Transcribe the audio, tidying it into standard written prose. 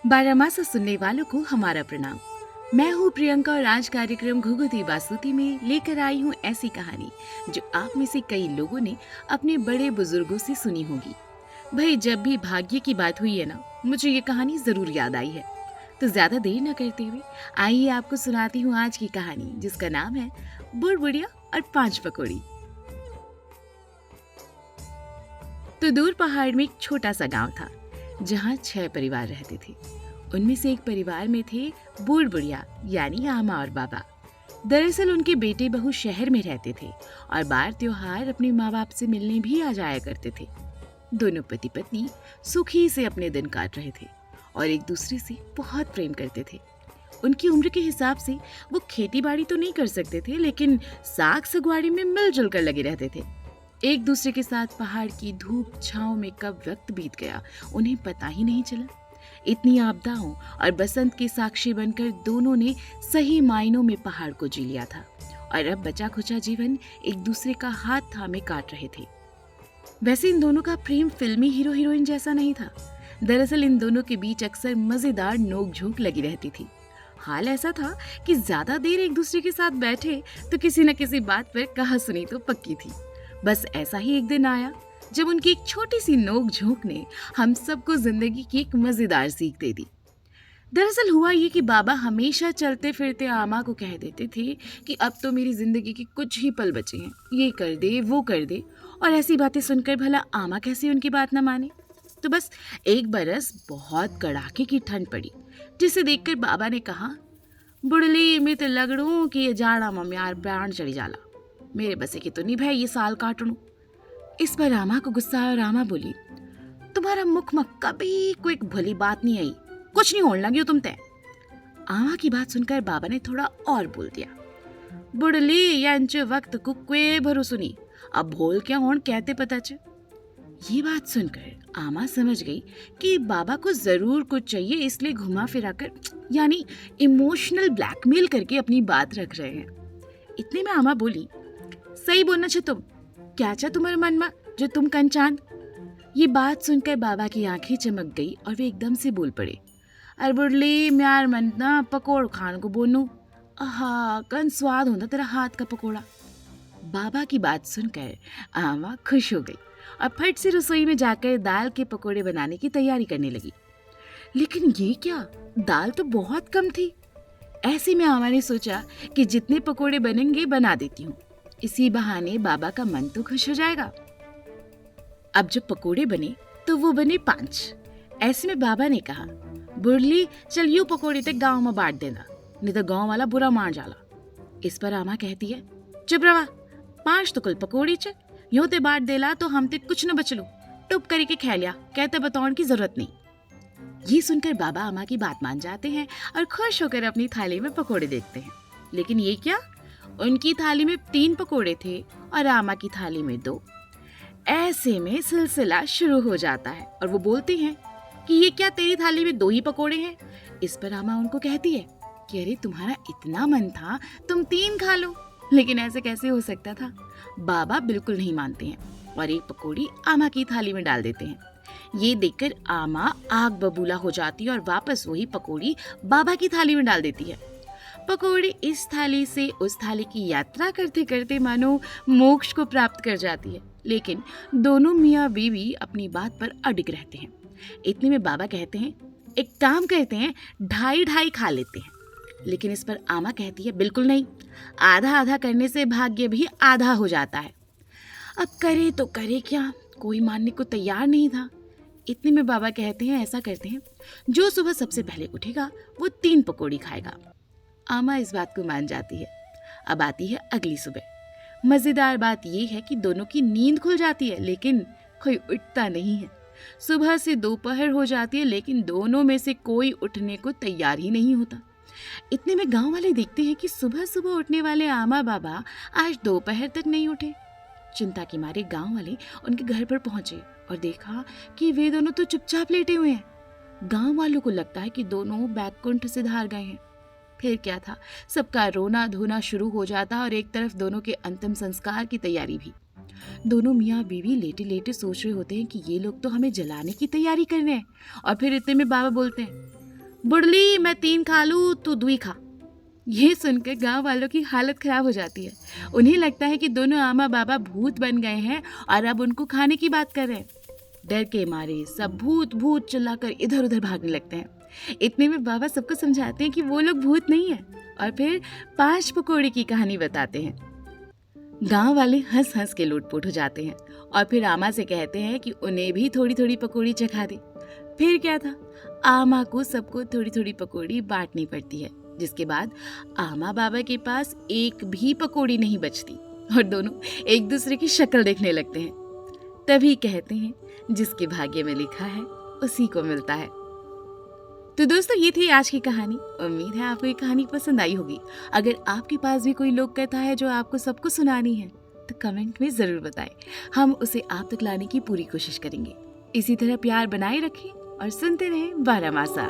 बारामासा सुनने वालों को हमारा प्रणाम। मैं हूँ प्रियंका और आज कार्यक्रम घुघुती बासुती में लेकर आई हूँ ऐसी कहानी जो आप में से कई लोगों ने अपने बड़े बुजुर्गों से सुनी होगी। भाई जब भी भाग्य की बात हुई है ना, मुझे ये कहानी जरूर याद आई है। तो ज्यादा देर न करते हुए आइए आपको सुनाती हूँ आज की कहानी, जिसका नाम है बुढ़बुढ़िया और 5 पकौड़ी। तो दूर पहाड़ में एक छोटा सा गांव था जहाँ 6 परिवार रहते थे। उनमें से एक परिवार में थे बूढ़ बुढ़िया यानी आमा और बाबा। दरअसल उनके बेटे बहू शहर में रहते थे और बार त्योहार अपने माँ बाप से मिलने भी आ जाया करते थे। दोनों पति पत्नी सुखी से अपने दिन काट रहे थे और एक दूसरे से बहुत प्रेम करते थे। उनकी उम्र के हिसाब से वो खेती बाड़ी तो नहीं कर सकते थे, लेकिन साग सगवाड़ी में मिलजुल कर लगे रहते थे। एक दूसरे के साथ पहाड़ की धूप छांव में कब वक्त बीत गया उन्हें पता ही नहीं चला। इतनी आपदाओं और बसंत के साक्षी बनकर दोनों ने सही मायनों में पहाड़ को जी लिया था और अब बचा खुचा जीवन एक दूसरे का हाथ थामे काट रहे थे। वैसे इन दोनों का प्रेम फिल्मी हीरो हीरोइन जैसा नहीं था। दरअसल इन दोनों के बीच अक्सर मजेदार नोक-झोंक लगी रहती थी। हाल ऐसा था कि ज्यादा देर एक दूसरे के साथ बैठे तो किसी न किसी बात पर कहा सुनी तो पक्की थी। बस ऐसा ही एक दिन आया जब उनकी एक छोटी सी नोक झोंक ने हम सबको जिंदगी की एक मजेदार सीख दे दी। दरअसल हुआ ये कि बाबा हमेशा चलते फिरते आमा को कह देते थे कि अब तो मेरी जिंदगी के कुछ ही पल बचे हैं, ये कर दे वो कर दे। और ऐसी बातें सुनकर भला आमा कैसे उनकी बात न माने। तो बस एक बरस बहुत कड़ाके की ठंड पड़ी, जिसे देखकर बाबा ने कहा, बुढ़ली में तो लगड़ू कि ये जाड़ा मम्यार प्राण चढ़ी जाला, मेरे बसे की तो नहीं भाई ये साल काटणू। इस पर रामा को गुस्सा आया और रामा बोली, तुम्हारा मुख में कभी कोई भली बात नहीं आई, कुछ नहीं होने लगी तुम तय। आमा की बात सुनकर बाबा ने थोड़ा और बोल दिया, बुढ़ली यांचे वक्त कुक्वे भरो सुनी, अब भोल क्या होन कहते पता च। ये बात सुनकर आमा समझ गई कि बाबा को जरूर कुछ चाहिए, इसलिए घुमा फिरा कर यानी इमोशनल ब्लैकमेल करके अपनी बात रख रहे हैं। इतने में आमा बोली, सही बोलना छ तुम, क्या चा तुम्हारे मन में जो तुम कंचान। ये बात सुनकर बाबा की आंखें चमक गई और वे एकदम से बोल पड़े, अरे बुढ़ली म्यार मन ना पकोड़ खान को बोनू, आहा कन स्वाद होता तेरा हाथ का पकोड़ा। बाबा की बात सुनकर आमा खुश हो गई और फट से रसोई में जाकर दाल के पकोड़े बनाने की तैयारी करने लगी। लेकिन ये क्या, दाल तो बहुत कम थी। ऐसे में आमा ने सोचा कि जितने पकोड़े बनेंगे बना देती हूँ, इसी बहाने बाबा का मन तो खुश हो जाएगा। अब जब पकोड़े बने तो वो बने 5। ऐसे में बाबा ने कहा, बुढ़ली चल यूं पकोड़े तक गांव में बांट देना, नहीं तो गांव वाला बुरा मान जाला। इस पर आमा कहती है, चुप रवा, 5 तो कुल पकोड़ी च, यूं ते बांट देला तो हम ते कुछ न बचलू, टुप करी के खै लिया, कहते बताउन की जरूरत नहीं। ये सुनकर बाबा आमा की बात मान जाते हैं और खुश होकर अपनी थाली में पकोड़े देखते हैं। लेकिन ये क्या, उनकी थाली में 3 पकोड़े थे और आमा की थाली में 2। ऐसे में सिलसिला शुरू हो जाता है और वो बोलते हैं कि ये क्या तेरी थाली में 2 ही पकोड़े हैं। इस पर आमा उनको कहती है कि अरे तुम्हारा इतना मन था तुम 3 खा लो, लेकिन ऐसे कैसे हो सकता था। बाबा बिल्कुल नहीं मानते हैं और एक पकोड़ी आमा की थाली में डाल देते हैं। ये देखकर आमा आग बबूला हो जाती है और वापस वही पकोड़ी बाबा की थाली में डाल देती है। पकौड़ी इस थाली से उस थाली की यात्रा करते करते मानो मोक्ष को प्राप्त कर जाती है। लेकिन दोनों मियाँ बीवी अपनी बात पर अडिग रहते हैं। इतने में बाबा कहते हैं, एक काम करते हैं, 2.5 खा लेते हैं। लेकिन इस पर आमा कहती है, बिल्कुल नहीं, आधा आधा करने से भाग्य भी आधा हो जाता है। अब करे तो करे क्या, कोई मानने को तैयार नहीं था। इतने में बाबा कहते हैं, ऐसा करते हैं, जो सुबह सबसे पहले उठेगा वो 3 पकौड़ी खाएगा। आमा इस बात को मान जाती है। अब आती है अगली सुबह। मजेदार बात यह है कि दोनों की नींद खुल जाती है, लेकिन कोई उठता नहीं है। सुबह से दोपहर हो जाती है, लेकिन दोनों में से कोई उठने को तैयार ही नहीं होता। इतने में गांव वाले देखते हैं कि सुबह सुबह उठने वाले आमा बाबा आज दोपहर तक नहीं उठे। चिंता के मारे गांव वाले उनके घर पर पहुंचे और देखा कि वे दोनों तो चुपचाप लेटे हुए हैं। गांव वालों को लगता है कि दोनों बैकुंठ से धार गए हैं। फिर क्या था, सबका रोना धोना शुरू हो जाता और एक तरफ दोनों के अंतिम संस्कार की तैयारी भी। दोनों मियाँ बीवी लेटे लेटे सोच रहे होते हैं कि ये लोग तो हमें जलाने की तैयारी कर रहे हैं। और फिर इतने में बाबा बोलते हैं, बुढ़ली मैं 3 खा लूँ तू 2 खा। ये सुनकर गांव वालों की हालत खराब हो जाती है। उन्हें लगता है कि दोनों आमा बाबा भूत बन गए हैं और अब उनको खाने की बात कर रहे हैं। डर के मारे सब भूत भूत चिल्लाकर इधर उधर भागने लगते हैं। इतने में बाबा सबको समझाते हैं कि वो लोग भूत नहीं है और फिर 5 पकौड़े की कहानी बताते हैं। गांव वाले हंस हंस के लोटपोट हो जाते हैं और फिर आमा से कहते हैं कि उन्हें भी थोड़ी थोड़ी पकौड़ी चखा दे। फिर क्या था, आमा को सबको थोड़ी थोड़ी पकौड़ी बांटनी पड़ती है, जिसके बाद आमा बाबा के पास एक भी पकौड़ी नहीं बचती और दोनों एक दूसरे की शक्ल देखने लगते हैं। तभी कहते हैं जिसके भाग्य में लिखा है उसी को मिलता है। तो दोस्तों ये थी आज की कहानी। उम्मीद है आपको ये कहानी पसंद आई होगी। अगर आपके पास भी कोई लोक कथा है जो आपको सबको सुनानी है तो कमेंट में जरूर बताएं। हम उसे आप तक लाने की पूरी कोशिश करेंगे। इसी तरह प्यार बनाए रखें और सुनते रहें बारामासा।